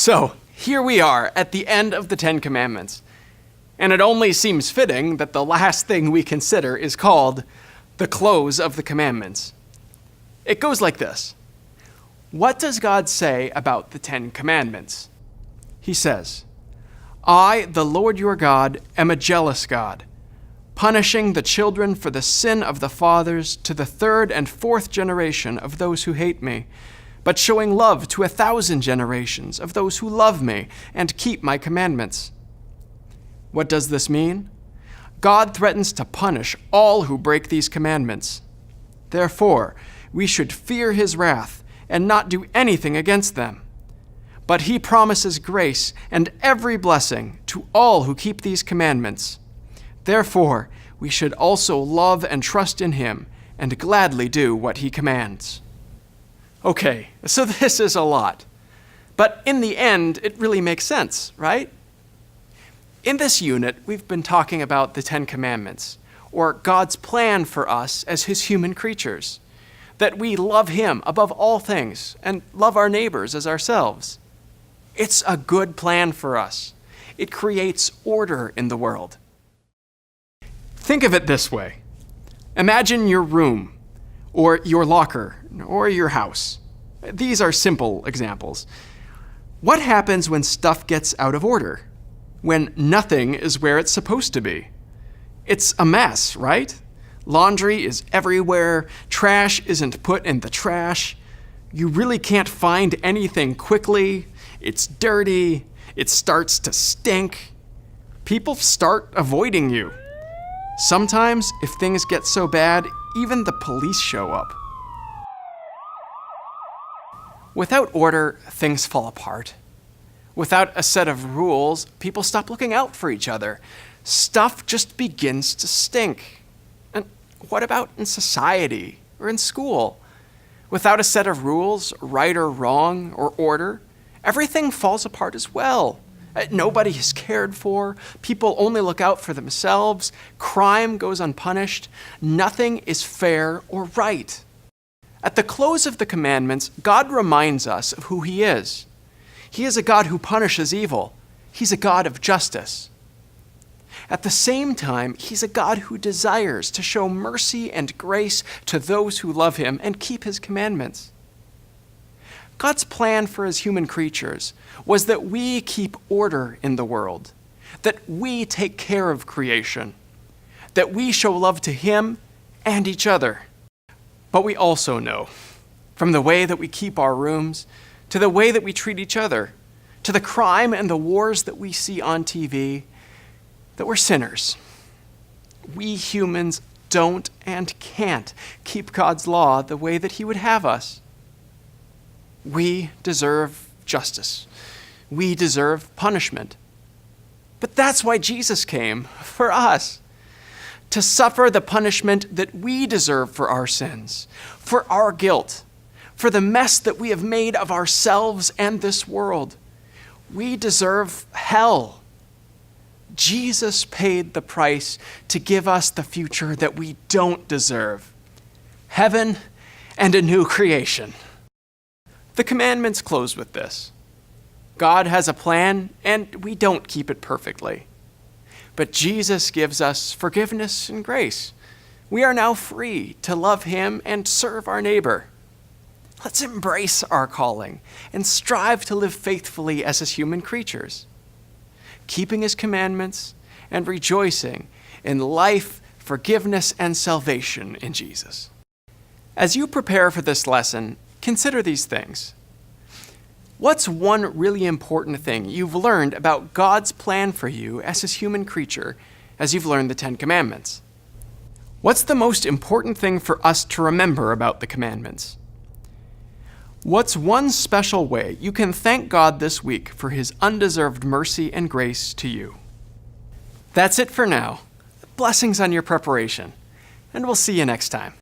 So, here we are at the end of the Ten Commandments, and it only seems fitting that the last thing we consider is called the close of the commandments. It goes like this. What does God say about the Ten Commandments? He says, I, the Lord your God, am a jealous God, punishing the children for the sin of the fathers to the third and fourth generation of those who hate me, but showing love to 1,000 generations of those who love me and keep my commandments. What does this mean? God threatens to punish all who break these commandments. Therefore, we should fear his wrath and not do anything against them. But he promises grace and every blessing to all who keep these commandments. Therefore, we should also love and trust in him and gladly do what he commands. Okay, so this is a lot. But in the end, it really makes sense, right? In this unit, we've been talking about the Ten Commandments, or God's plan for us as his human creatures, that we love him above all things and love our neighbors as ourselves. It's a good plan for us. It creates order in the world. Think of it this way. Imagine your room, or your locker, or your house. These are simple examples. What happens when stuff gets out of order? When nothing is where it's supposed to be? It's a mess, right? Laundry is everywhere. Trash isn't put in the trash. You really can't find anything quickly. It's dirty. It starts to stink. People start avoiding you. Sometimes, if things get so bad, even the police show up. Without order, things fall apart. Without a set of rules, people stop looking out for each other. Stuff just begins to stink. And what about in society or in school? Without a set of rules, right or wrong, or order, everything falls apart as well. Nobody is cared for. People only look out for themselves. Crime goes unpunished. Nothing is fair or right. At the close of the commandments, God reminds us of who he is. He is a God who punishes evil. He's a God of justice. At the same time, he's a God who desires to show mercy and grace to those who love him and keep his commandments. God's plan for his human creatures was that we keep order in the world, that we take care of creation, that we show love to him and each other. But we also know, from the way that we keep our rooms, to the way that we treat each other, to the crime and the wars that we see on TV, that we're sinners. We humans don't and can't keep God's law the way that he would have us. We deserve justice. We deserve punishment. But that's why Jesus came, for us, to suffer the punishment that we deserve for our sins, for our guilt, for the mess that we have made of ourselves and this world. We deserve hell. Jesus paid the price to give us the future that we don't deserve, heaven and a new creation. The commandments close with this. God has a plan, and we don't keep it perfectly. But Jesus gives us forgiveness and grace. We are now free to love him and serve our neighbor. Let's embrace our calling and strive to live faithfully as his human creatures, keeping his commandments and rejoicing in life, forgiveness, and salvation in Jesus. As you prepare for this lesson, consider these things. What's one really important thing you've learned about God's plan for you as his human creature as you've learned the Ten Commandments? What's the most important thing for us to remember about the commandments? What's one special way you can thank God this week for his undeserved mercy and grace to you? That's it for now. Blessings on your preparation, and we'll see you next time.